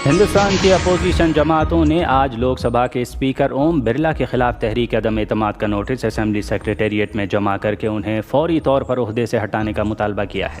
ہندوستان کی اپوزیشن جماعتوں نے آج لوک سبھا کے اسپیکر اوم برلا کے خلاف تحریک عدم اعتماد کا نوٹس اسمبلی سیکریٹریٹ میں جمع کر کے انہیں فوری طور پر عہدے سے ہٹانے کا مطالبہ کیا ہے۔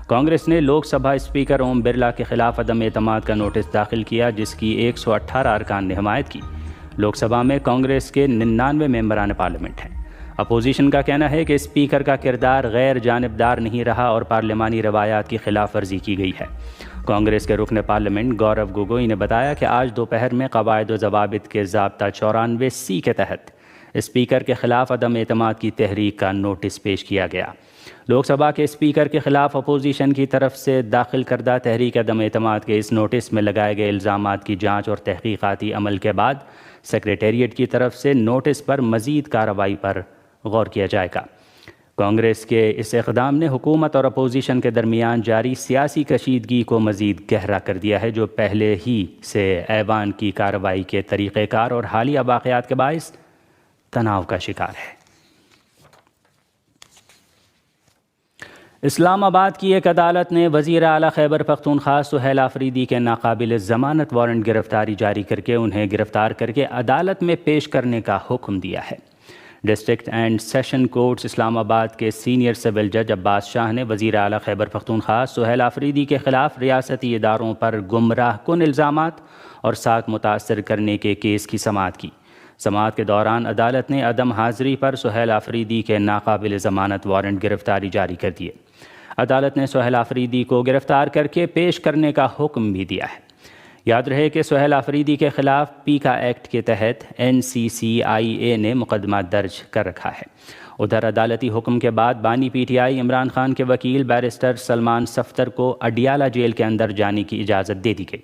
کانگریس نے لوک سبھا اسپیکر اوم برلا کے خلاف عدم اعتماد کا نوٹس داخل کیا، جس کی 118 ارکان نے حمایت کی۔ لوک سبھا میں کانگریس کے 99 ممبران پارلیمنٹ ہیں۔ اپوزیشن کا کہنا ہے کہ اسپیکر کا کردار غیر جانبدار نہیں رہا اور پارلیمانی روایات کی خلاف ورزی کی گئی ہے۔ کانگریس کے رکن پارلیمنٹ گورو گوگوئی نے بتایا کہ آج دوپہر میں قواعد و ضوابط کے ضابطہ 94C کے تحت اسپیکر کے خلاف عدم اعتماد کی تحریک کا نوٹس پیش کیا گیا۔ لوک سبھا کے اسپیکر کے خلاف اپوزیشن کی طرف سے داخل کردہ تحریک عدم اعتماد کے اس نوٹس میں لگائے گئے الزامات کی جانچ اور تحقیقاتی عمل کے بعد سیکریٹریٹ کی طرف سے نوٹس پر مزید کارروائی پر غور کیا جائے گا۔ کانگریس کے اس اقدام نے حکومت اور اپوزیشن کے درمیان جاری سیاسی کشیدگی کو مزید گہرا کر دیا ہے، جو پہلے ہی سے ایوان کی کارروائی کے طریقہ کار اور حالیہ واقعات کے باعث تناؤ کا شکار ہے۔ اسلام آباد کی ایک عدالت نے وزیر اعلیٰ خیبر پختونخوا سہیل آفریدی کے ناقابل ضمانت وارنٹ گرفتاری جاری کر کے انہیں گرفتار کر کے عدالت میں پیش کرنے کا حکم دیا ہے۔ ڈسٹرکٹ اینڈ سیشن کورٹس اسلام آباد کے سینئر سول جج عباس شاہ نے وزیر اعلیٰ خیبر پختونخوا سہیل آفریدی کے خلاف ریاستی اداروں پر گمراہ کن الزامات اور ساکھ متاثر کرنے کے کیس کی سماعت کی۔ سماعت کے دوران عدالت نے عدم حاضری پر سہیل آفریدی کے ناقابل ضمانت وارنٹ گرفتاری جاری کر دیے۔ عدالت نے سہیل آفریدی کو گرفتار کر کے پیش کرنے کا حکم بھی دیا ہے۔ یاد رہے کہ سہیل آفریدی کے خلاف پیکا ایکٹ کے تحت NCCIA نے مقدمہ درج کر رکھا ہے۔ ادھر عدالتی حکم کے بعد بانی PTI عمران خان کے وکیل بیرسٹر سلمان صفدر کو اڈیالہ جیل کے اندر جانے کی اجازت دے دی گئی۔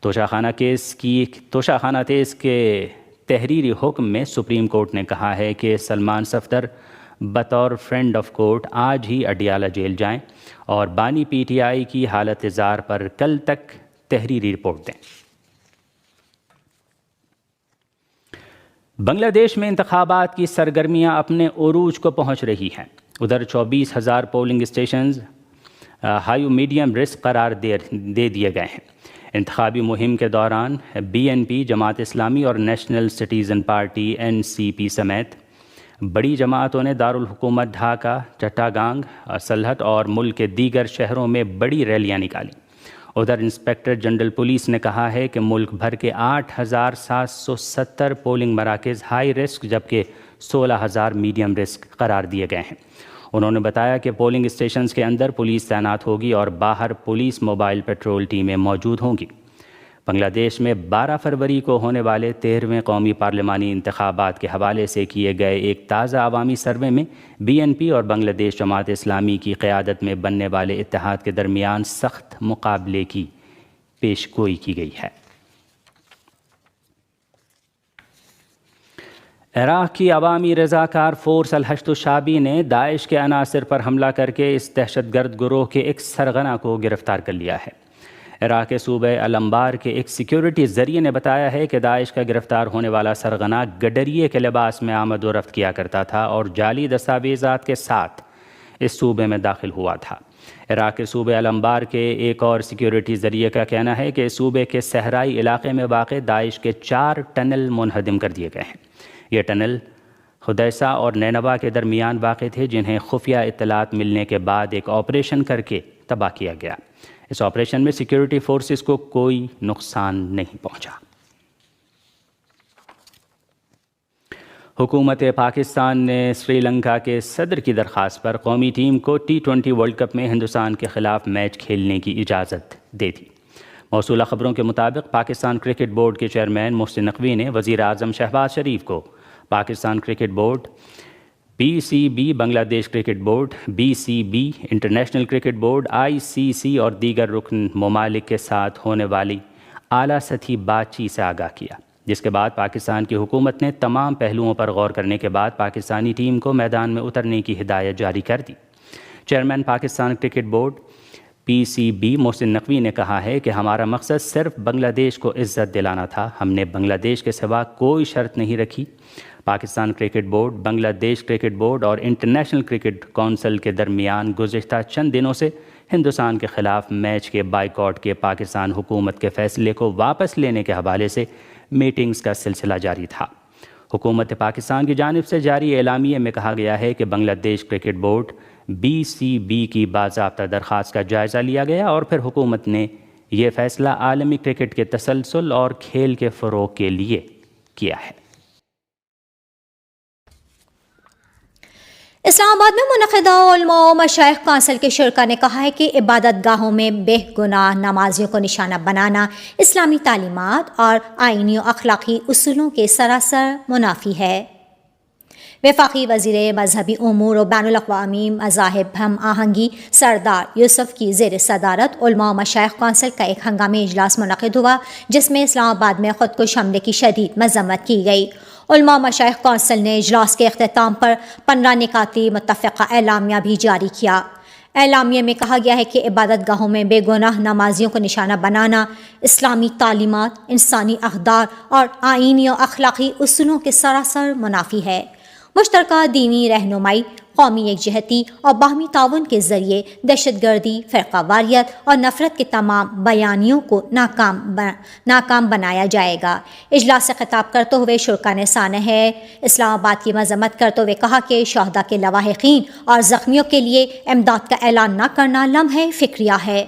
توشاخانہ کیس کے تحریری حکم میں سپریم کورٹ نے کہا ہے کہ سلمان صفدر بطور فرینڈ آف کورٹ آج ہی اڈیالہ جیل جائیں اور بانی PTI کی حالت زار پر کل تک تحریری رپورٹ دیں۔ بنگلہ دیش میں انتخابات کی سرگرمیاں اپنے عروج کو پہنچ رہی ہیں۔ ادھر 24,000 پولنگ اسٹیشنز ہائی و میڈیم رسک قرار دے دیے گئے ہیں۔ انتخابی مہم کے دوران BNP، جماعت اسلامی اور نیشنل سٹیزن پارٹی NCP سمیت بڑی جماعتوں نے دارالحکومت ڈھاکہ، چٹاگانگ، سلہٹ اور ملک کے دیگر شہروں میں بڑی ریلیاں نکالیں۔ ادھر انسپکٹر جنرل پولیس نے کہا ہے کہ ملک بھر کے 8,770 پولنگ مراکز ہائی رسک جبکہ 16,000 میڈیم رسک قرار دیے گئے ہیں۔ انہوں نے بتایا کہ پولنگ اسٹیشنز کے اندر پولیس تعینات ہوگی اور باہر پولیس موبائل پیٹرول ٹیمیں موجود ہوں گی۔ بنگلہ دیش میں 12 فروری کو ہونے والے 13ویں قومی پارلیمانی انتخابات کے حوالے سے کیے گئے ایک تازہ عوامی سروے میں BNP اور بنگلہ دیش جماعت اسلامی کی قیادت میں بننے والے اتحاد کے درمیان سخت مقابلے کی پیش گوئی کی گئی ہے۔ عراق کی عوامی رضاکار فورس الحشد الشعبی نے داعش کے عناصر پر حملہ کر کے اس دہشت گرد گروہ کے ایک سرغنہ کو گرفتار کر لیا ہے۔ عراق کے صوبہ الانبار کے ایک سیکیورٹی ذریعے نے بتایا ہے کہ داعش کا گرفتار ہونے والا سرغنہ گڈریے کے لباس میں آمد و رفت کیا کرتا تھا اور جعلی دستاویزات کے ساتھ اس صوبے میں داخل ہوا تھا۔ عراق کے صوبہ الانبار کے ایک اور سیکیورٹی ذریعے کا کہنا ہے کہ صوبے کے صحرائی علاقے میں واقع داعش کے 4 ٹنل منہدم کر دیے گئے ہیں۔ یہ ٹنل خدیسہ اور نینوا کے درمیان واقع تھے، جنہیں خفیہ اطلاعات ملنے کے بعد ایک آپریشن کر کے تباہ کیا گیا۔ اس آپریشن میں سیکیورٹی فورسز کو کوئی نقصان نہیں پہنچا۔ حکومت پاکستان نے سری لنکا کے صدر کی درخواست پر قومی ٹیم کو T20 ورلڈ کپ میں ہندوستان کے خلاف میچ کھیلنے کی اجازت دے دی۔ موصولہ خبروں کے مطابق پاکستان کرکٹ بورڈ کے چیئرمین محسن نقوی نے وزیر اعظم شہباز شریف کو پاکستان کرکٹ بورڈ، PCB بنگلہ دیش cricket board, BCB international cricket board, ICC اور دیگر رکن ممالک کے ساتھ ہونے والی اعلیٰ سطحی بات چیت سے آگاہ کیا، جس کے بعد پاکستان کی حکومت نے تمام پہلوؤں پر غور کرنے کے بعد پاکستانی ٹیم کو میدان میں اترنے کی ہدایت جاری کر دی۔ Chairman Pakistan cricket board PCB Mohsin Naqvi نے کہا ہے کہ ہمارا مقصد صرف بنگلہ دیش کو عزت دلانا تھا، ہم نے بنگلہ دیش کے سوا کوئی شرط نہیں رکھی۔ پاکستان کرکٹ بورڈ، بنگلہ دیش کرکٹ بورڈ اور انٹرنیشنل کرکٹ کونسل کے درمیان گزشتہ چند دنوں سے ہندوستان کے خلاف میچ کے بائیکاٹ کے پاکستان حکومت کے فیصلے کو واپس لینے کے حوالے سے میٹنگز کا سلسلہ جاری تھا۔ حکومت پاکستان کی جانب سے جاری اعلامیے میں کہا گیا ہے کہ بنگلہ دیش کرکٹ بورڈ BCB کی باضابطہ درخواست کا جائزہ لیا گیا اور پھر حکومت نے یہ فیصلہ عالمی کرکٹ کے تسلسل اور کھیل کے فروغ کے لیے کیا ہے۔ اسلام آباد میں منعقدہ علماء و مشائخ کونسل کے شرکاء نے کہا ہے کہ عبادت گاہوں میں بے گناہ نمازیوں کو نشانہ بنانا اسلامی تعلیمات اور آئینی و اخلاقی اصولوں کے سراسر منافی ہے۔ وفاقی وزیر مذہبی امور و بین الاقوامی مذاہب ہم آہنگی سردار یوسف کی زیر صدارت علماء و مشائخ کونسل کا ایک ہنگامی اجلاس منعقد ہوا، جس میں اسلام آباد میں خودکش حملے کی شدید مذمت کی گئی۔ علماء مشائخ کونسل نے اجلاس کے اختتام پر 15 نکاتی متفقہ اعلامیہ بھی جاری کیا۔ اعلامیے میں کہا گیا ہے کہ عبادت گاہوں میں بے گناہ نمازیوں کو نشانہ بنانا اسلامی تعلیمات، انسانی اقدار اور آئینی و اخلاقی اصولوں کے سراسر منافی ہے۔ مشترکہ دینی رہنمائی، قومی یکجہتی اور باہمی تعاون کے ذریعے دہشت گردی، فرقہ واریت اور نفرت کے تمام بیانیوں کو ناکام بنایا جائے گا۔ اجلاس سے خطاب کرتے ہوئے شرکاء نے سانحہ اسلام آباد کی مذمت کرتے ہوئے کہا کہ شہداء کے لواحقین اور زخمیوں کے لیے امداد کا اعلان نہ کرنا لمحہ فکریہ ہے۔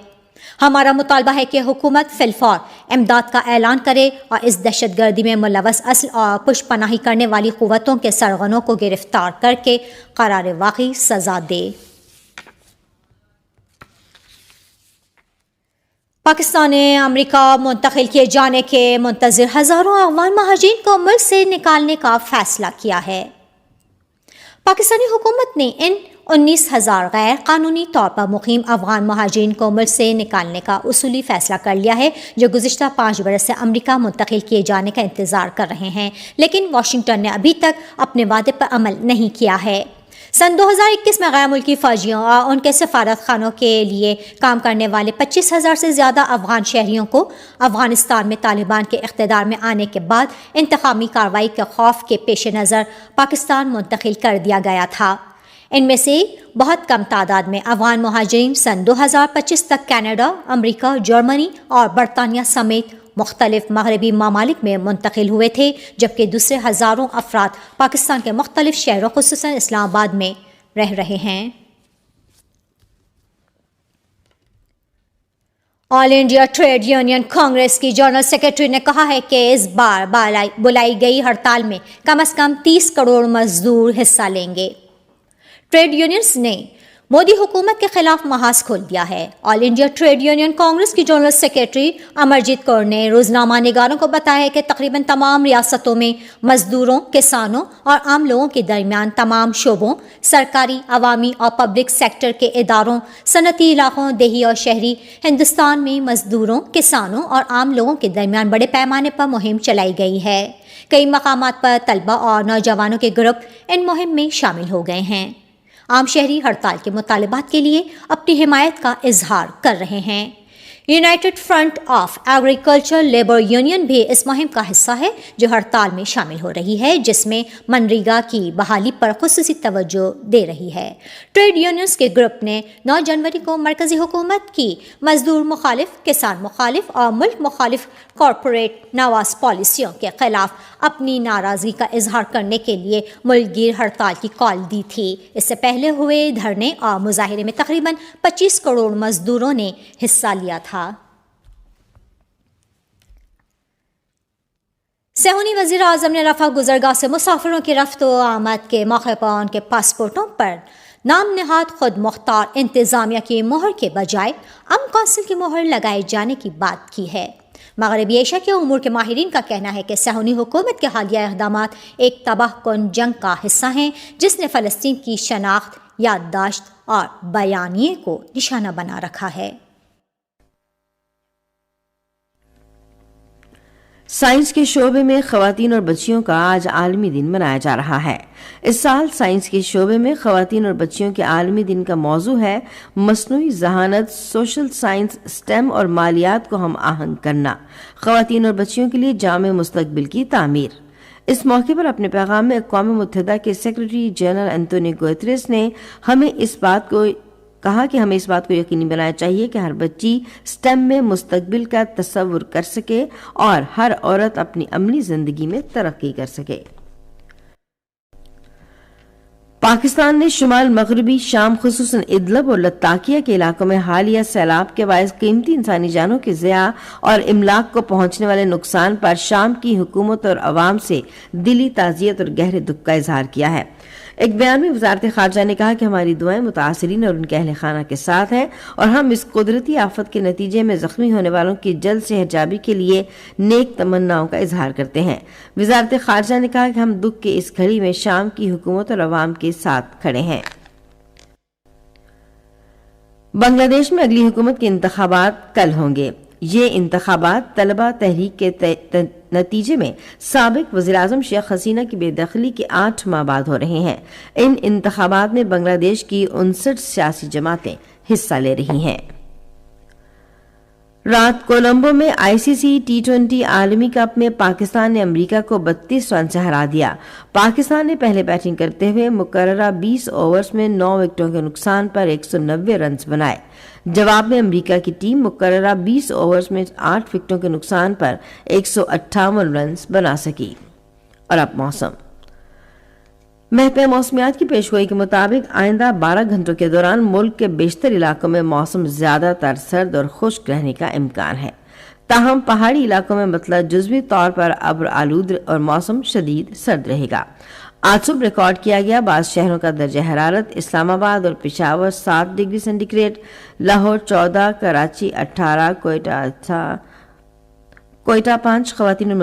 ہمارا مطالبہ ہے کہ حکومت فی الفور امداد کا اعلان کرے اور اس دہشت گردی میں ملوث اصل اور پشت پناہی کرنے والی قوتوں کے سرغنوں کو گرفتار کر کے قرار واقعی سزا دے۔ پاکستان نے امریکہ منتقل کیے جانے کے منتظر ہزاروں افغان مہاجرین کو ملک سے نکالنے کا فیصلہ کیا ہے۔ پاکستانی حکومت نے ان 19,000 غیر قانونی طور پر مقیم افغان مہاجرین کو ملک سے نکالنے کا اصولی فیصلہ کر لیا ہے، جو گزشتہ 5 برس سے امریکہ منتقل کیے جانے کا انتظار کر رہے ہیں، لیکن واشنگٹن نے ابھی تک اپنے وعدے پر عمل نہیں کیا ہے۔ سن 2021 میں غیر ملکی فوجیوں اور ان کے سفارت خانوں کے لیے کام کرنے والے 25,000 سے زیادہ افغان شہریوں کو افغانستان میں طالبان کے اقتدار میں آنے کے بعد انتقامی کارروائی کے خوف کے پیش نظر پاکستان منتقل کر دیا گیا تھا۔ ان میں سے بہت کم تعداد میں افغان مہاجرین سن 2025 تک کینیڈا، امریکہ، جرمنی اور برطانیہ سمیت مختلف مغربی ممالک میں منتقل ہوئے تھے، جبکہ دوسرے ہزاروں افراد پاکستان کے مختلف شہروں خصوصاً اسلام آباد میں رہ رہے ہیں۔ آل انڈیا ٹریڈ یونین کانگریس کی جنرل سیکرٹری نے کہا ہے کہ اس بار بلائی گئی ہڑتال میں کم از کم 30 کروڑ مزدور حصہ لیں گے۔ ٹریڈ یونینز نے مودی حکومت کے خلاف محاذ کھول دیا ہے۔ آل انڈیا ٹریڈ یونین کانگریس کی جنرل سیکرٹری امرجیت کور نے روزنامہ نگاروں کو بتایا کہ تقریباً تمام ریاستوں میں مزدوروں، کسانوں اور عام لوگوں کے درمیان تمام شعبوں، سرکاری، عوامی اور پبلک سیکٹر کے اداروں، صنعتی علاقوں، دیہی اور شہری ہندوستان میں مزدوروں، کسانوں اور عام لوگوں کے درمیان بڑے پیمانے پر مہم چلائی گئی ہے۔ کئی مقامات پر طلبہ اور نوجوانوں کے گروپ ان مہم میں شامل ہو گئے ہیں۔ عام شہری ہڑتال کے مطالبات کے لیے اپنی حمایت کا اظہار کر رہے ہیں۔ United front of agriculture labour union بھی اس مہم کا حصہ ہے، جو ہڑتال میں شامل ہو رہی ہے، جس میں منریگا کی بحالی پر خصوصی توجہ دے رہی ہے۔ ٹریڈ یونینز کے گروپ نے 9 جنوری کو مرکزی حکومت کی مزدور مخالف، کسان مخالف اور ملک مخالف کارپوریٹ نواز پالیسیوں کے خلاف اپنی ناراضگی کا اظہار کرنے کے لیے ملک گیر ہڑتال کی کال دی تھی۔ اس سے پہلے ہوئے دھرنے اور مظاہرے میں تقریباً 25 کروڑ مزدوروں نے حصہ لیا تھا۔ صہیونی وزیر اعظم نے رفح گزرگاہ سے مسافروں کی رفت و آمد کے موقع پر ان کے پاسپورٹوں پر نام نہاد خود مختار انتظامیہ کی مہر کے بجائے امن کونسل کی مہر لگائے جانے کی بات کی ہے۔ مغربی ایشیا کے امور کے ماہرین کا کہنا ہے کہ صہیونی حکومت کے حالیہ اقدامات ایک تباہ کن جنگ کا حصہ ہیں، جس نے فلسطین کی شناخت، یادداشت اور بیانیے کو نشانہ بنا رکھا ہے۔ سائنس کے شعبے میں خواتین اور بچیوں کا آج عالمی دن منایا جا رہا ہے۔ اس سال سائنس کے شعبے میں خواتین اور بچیوں کے عالمی دن کا موضوع ہے مصنوعی ذہانت، سوشل سائنس، سٹیم اور مالیات کو ہم آہنگ کرنا، خواتین اور بچیوں کے لیے جامع مستقبل کی تعمیر۔ اس موقع پر اپنے پیغام میں اقوام متحدہ کے سیکرٹری جنرل انتونیو گوتریس نے ہمیں اس بات کو کہا کہ ہمیں اس بات کو یقینی بنانا چاہیے کہ ہر بچی STEM میں مستقبل کا تصور کر سکے اور ہر عورت اپنی عملی زندگی میں ترقی کر سکے۔ پاکستان نے شمال مغربی شام خصوصاً ادلب اور لتاکیہ کے علاقوں میں حالیہ سیلاب کے باعث قیمتی انسانی جانوں کے ضیاع اور املاک کو پہنچنے والے نقصان پر شام کی حکومت اور عوام سے دلی تعزیت اور گہرے دکھ کا اظہار کیا ہے۔ ایک بیان میں وزارت خارجہ نے کہا کہ ہماری دعائیں متاثرین اور ان کے اہل خانہ کے ساتھ ہیں اور ہم اس قدرتی آفت کے نتیجے میں زخمی ہونے والوں کی جلد صحت یابی کے لیے نیک تمناؤں کا اظہار کرتے ہیں۔ وزارت خارجہ نے کہا کہ ہم دکھ کے اس گھڑی میں شام کی حکومت اور عوام کے ساتھ کھڑے ہیں۔ بنگلہ دیش میں اگلی حکومت کے انتخابات کل ہوں گے۔ یہ انتخابات طلبہ تحریک کے نتیجے میں سابق وزیراعظم شیخ حسینہ کی بے دخلی کے 8 ماہ بعد ہو رہے ہیں۔ ان انتخابات میں بنگلہ دیش کی 59 سیاسی جماعتیں حصہ لے رہی ہیں۔ رات کولمبو میں ICC T20 عالمی کپ میں پاکستان نے امریکہ کو 32 رن سے ہرا دیا۔ پاکستان نے پہلے بیٹنگ کرتے ہوئے مقررہ 20 اوورز میں 9 وکٹوں کے نقصان پر 190 رنز بنائے۔ جواب میں امریکہ کی ٹیم مقررہ 20 اوورز میں 8 وکٹوں کے نقصان پر 158 رنز بنا سکی۔ اور اب موسم۔ محکمہ موسمیات کی پیشگوئی کے مطابق آئندہ 12 گھنٹوں کے دوران ملک کے بیشتر علاقوں میں موسم زیادہ تر سرد اور خشک رہنے کا امکان ہے، تاہم پہاڑی علاقوں میں مطلب جزوی طور پر ابر آلود اور موسم شدید سرد رہے گا۔ آج صبح ریکارڈ کیا گیا بعض شہروں کا درجہ حرارت اسلام آباد اور Peshawar 7 degree centigrade, Lahore 14، Karachi 18، Quetta 5، خواتین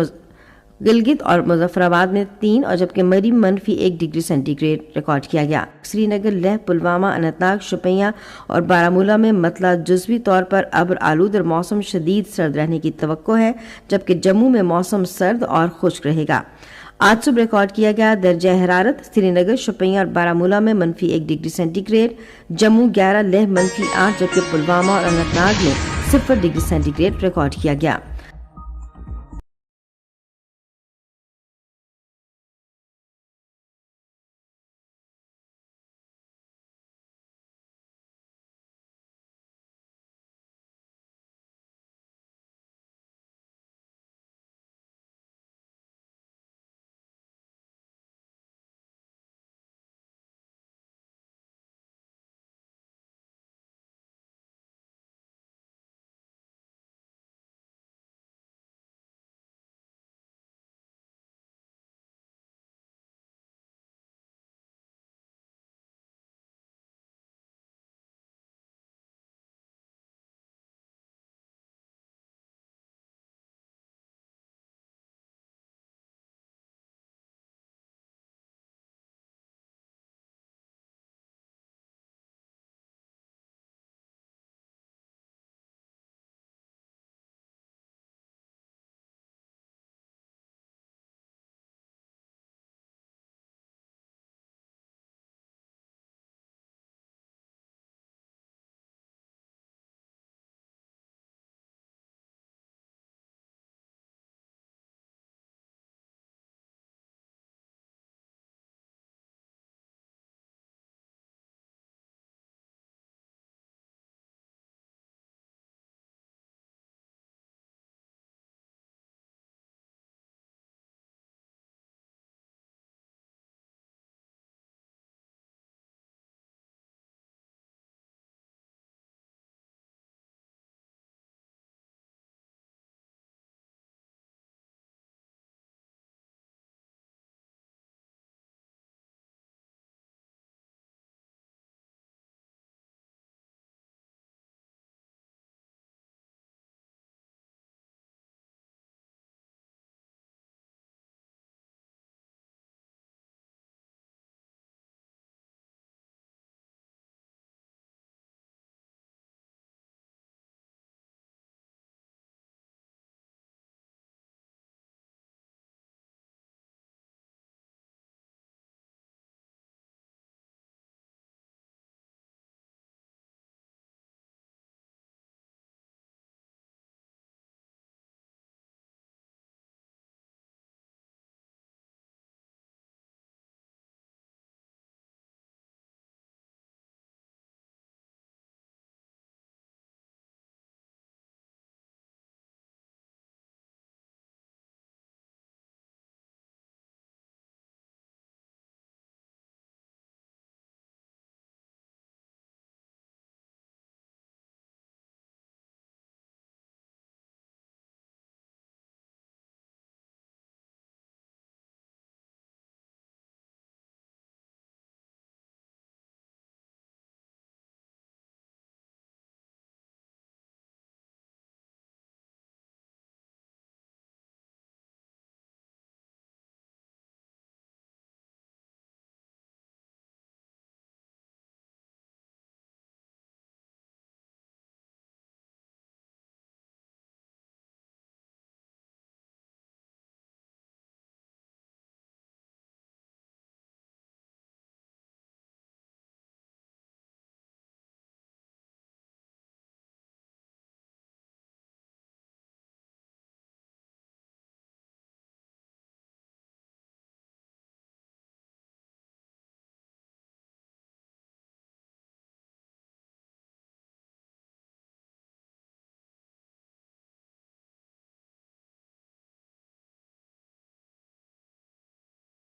گلگت اور مظفر آباد میں 3 اور جبکہ مری -1 ڈگری سینٹی گریڈ ریکارڈ کیا گیا۔ سری نگر، لیہ، پلوامہ، اننت ناگ، شوپیاں اور بارامولہ میں مطلب جزوی طور پر ابر آلود اور موسم شدید سرد رہنے کی توقع ہے، جبکہ جموں میں موسم سرد اور خشک رہے گا۔ آج صبح ریکارڈ کیا گیا درجہ حرارت سری نگر، شوپیاں اور بارامولہ میں -1 degree centigrade, Jammu 11، Leh -8 جبکہ پلوامہ اور اننت ناگ میں 0 ڈگری سینٹی گریڈ ریکارڈ کیا گیا۔